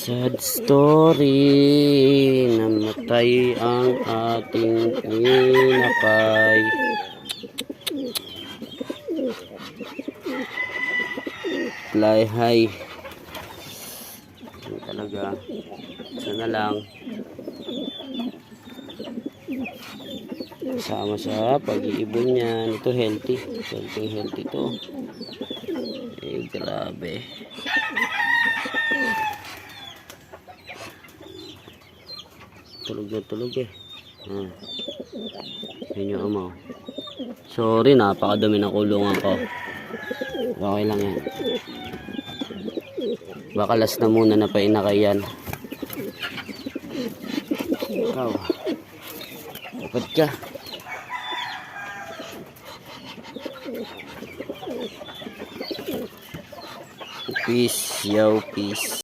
Sad story, namatay ang ating inakay. Fly high. Yan talaga. Sana lang sama sa pag-iibon niyan. Ito healthy. Healthy to. Eh, grabe. Tulog eh. Yun yung amaw. Sorry, napakadami ng kulungan ko. Okay lang yan. Baka last na muna na painakay yan. Ikaw. Dapat ka. Peace, yo, peace.